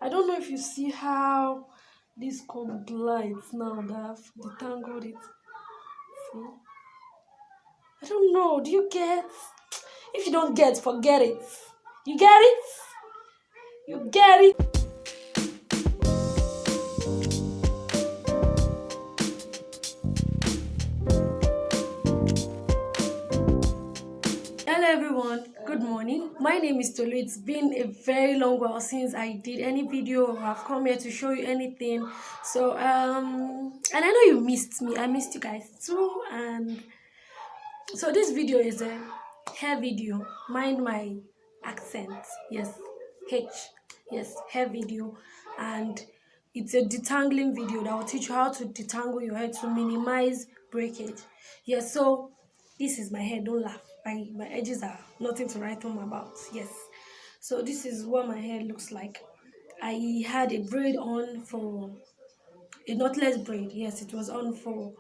I don't know if you see how this comb glides now that I've detangled it. See? I don't know. Do you get? If you don't get, forget it. You get it? You get it? Hello everyone, good morning. My name is Tolu. It's been a very long while since I did any video or have come here to show you anything. So and I know you missed me. I missed you guys too. And so this video is a hair video. Mind my accent. Yes, H. Yes, hair video. And it's a detangling video that will teach you how to detangle your hair to minimize breakage. Yes, so this is my hair. Don't laugh. My edges are nothing to write home about. Yes. So this is what my hair looks like. I had a braid on for a knotless braid. Yes, it was on for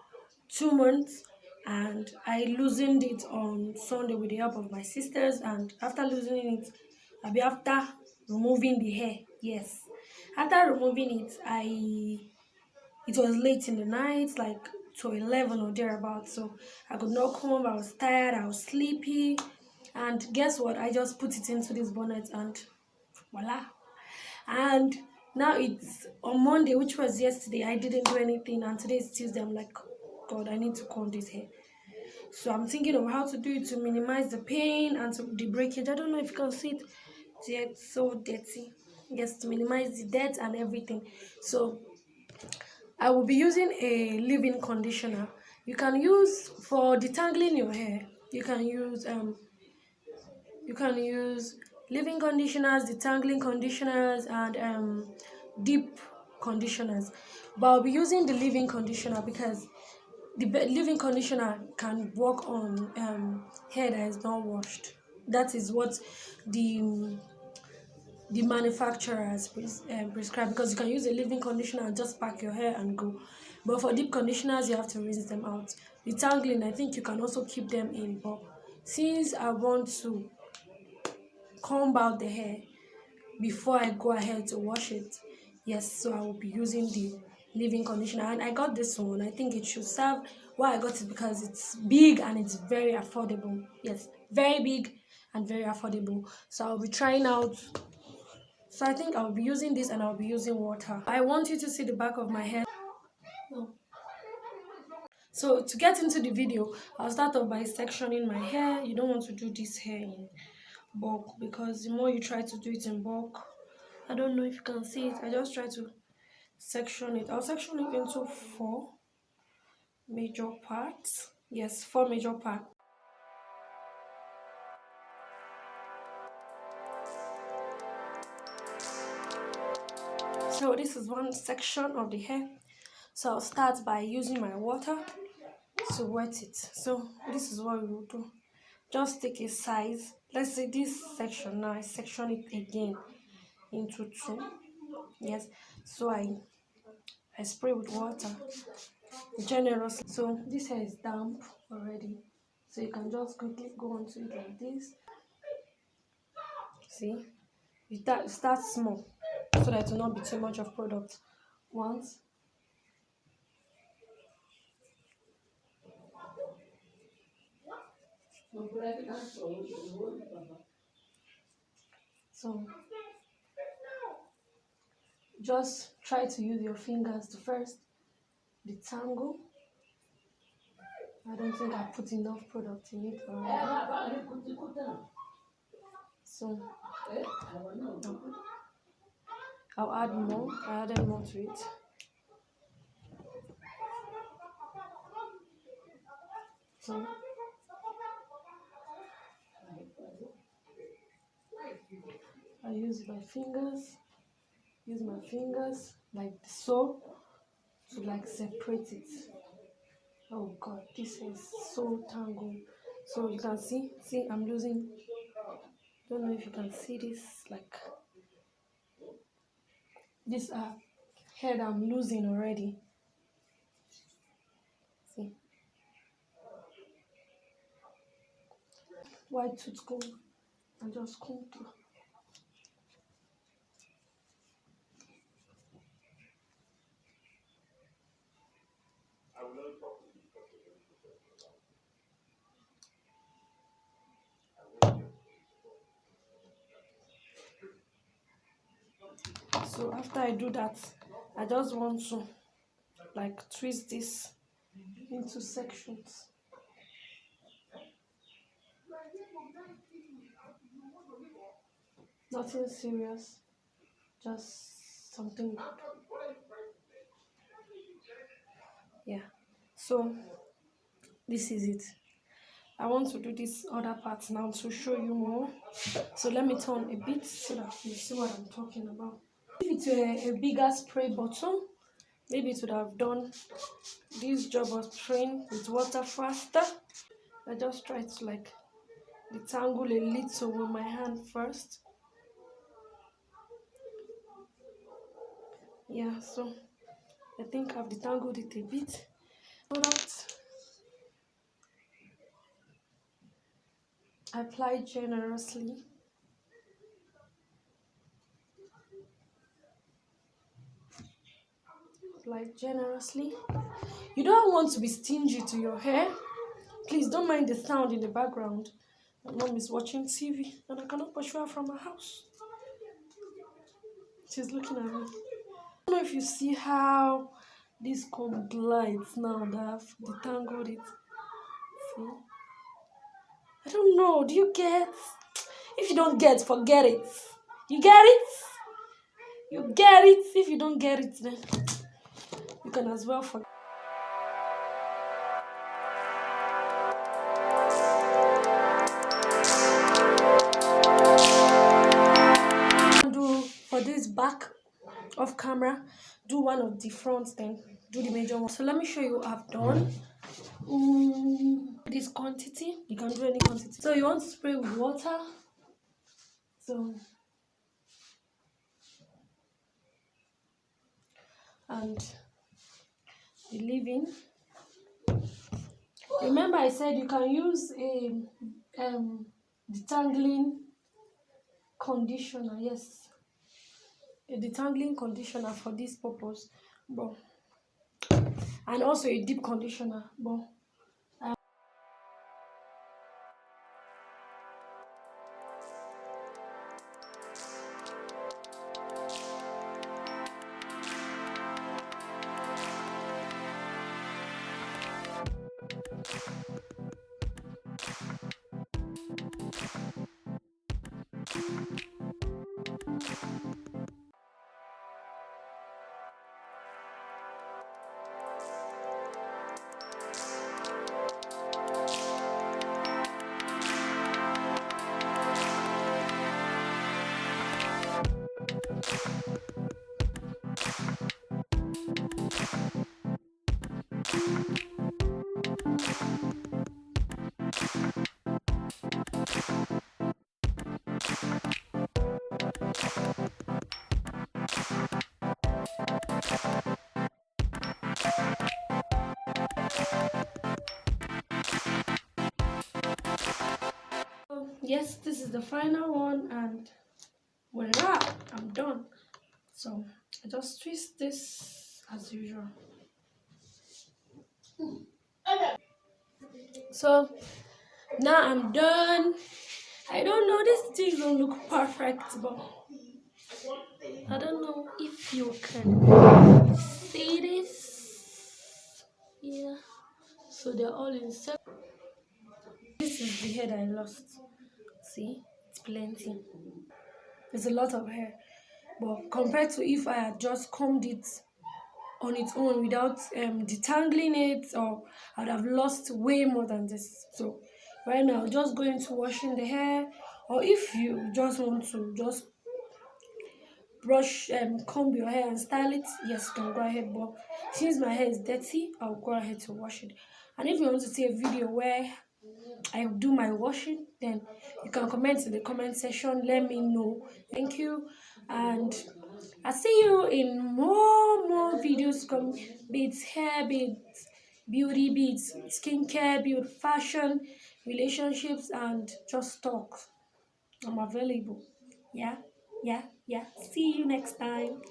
2 months, and I loosened it on Sunday with the help of my sisters. And after loosening it, after removing the hair. Yes, after removing it, it was late in the night, like to 11 or thereabouts. So I could not come. I was tired. I was sleepy, and guess what? I just put it into this bonnet, and voila. And now it's on Monday, which was yesterday. I didn't do anything, and today is Tuesday. I'm like, God, I need to comb this hair. So I'm thinking of how to do it to minimize the pain and to the breakage. I don't know if you can see it. It's so dirty. Yes, to minimize the dirt and everything. So I will be using a leave-in conditioner. You can use for detangling your hair. You can use leave-in conditioners, detangling conditioners, and deep conditioners. But I'll be using the leave-in conditioner because the leave-in conditioner can work on hair that is not washed. That is what the the manufacturers prescribe, because you can use a leave-in conditioner and just pack your hair and go. But for deep conditioners, you have to rinse them out. Detangling, I think you can also keep them in. But since I want to comb out the hair before I go ahead to wash it, yes, so I will be using the leave-in conditioner. And I got this one. I think it should serve. Why I got it? Because it's big and it's very affordable. Yes, very big and very affordable. So I'll be trying out. So I think I'll be using this, and I'll be using water. I want you to see the back of my hair. No. So to get into the video, I'll start off by sectioning my hair. You don't want to do this hair in bulk, because the more you try to do it in bulk, I don't know if you can see it. I just try to section it. I'll section it into 4 major parts. Yes, 4 major parts. So this is one section of the hair. So I'll start by using my water to wet it. So this is what we will do. Just take a size. Let's say this section now, I section it again into 2. Yes. So I spray with water generously. So this hair is damp already. So you can just quickly go onto it like this. See? You start small so that it will not be too much of product. Once. So just try to use your fingers to first detangle. I don't think I put enough product in it already. So I'll add more. I added more to it. So I use my fingers like so to like separate it. Oh God, this is so tangled. So you can see I'm losing. Don't know if you can see this, like this hair that I'm losing already. See, white tooth comb and just comb through. So after I do that, I just want to like twist this into sections. Nothing serious, just something good. Yeah, so this is it. I want to do this other part now to show you more. So let me turn a bit so that you see what I'm talking about. If it's a bigger spray bottle, maybe it would have done this job of spraying with water faster. I just try to like detangle a little with my hand first. Yeah, so I think I've detangled it a bit. Product apply generously. Apply generously. You don't want to be stingy to your hair. Please don't mind the sound in the background. My mom is watching TV and I cannot pursue her from her house. She's looking at me. I don't know if you see how this comb glides now that I've detangled it. See? I don't know. Do you get? If you don't get, forget it. You get it? You get it? If you don't get it, then you can as well forget. Do for this back off camera, do one of the fronts, then do the major one. So let me show you what I've done. This quantity, you can do any quantity. So you want to spray with water. So and the leave-in. Remember I said you can use a detangling conditioner. Yes, a detangling conditioner for this purpose, but and also a deep conditioner, but yes, this is the final one, and voila, I'm done. So I just twist this as usual. So now I'm done. I don't know, these things don't look perfect, but I don't know if you can see this. Yeah, so they're all in set. This is the hair that I lost. See, it's plenty. There's a lot of hair, but compared to if I had just combed it on its own without detangling it, or I'd have lost way more than this. So right now, just going to washing the hair, or if you just want to just brush comb your hair and style it, yes, you can go ahead. But since my hair is dirty, I'll go ahead to wash it. And if you want to see a video where I do my washing, then you can comment in the comment section. Let me know. Thank you, and I'll see you in more videos. Come, be it hair, be it beauty, be it skincare, be it fashion, relationships, and just talk. I'm available. Yeah, yeah, yeah. See you next time.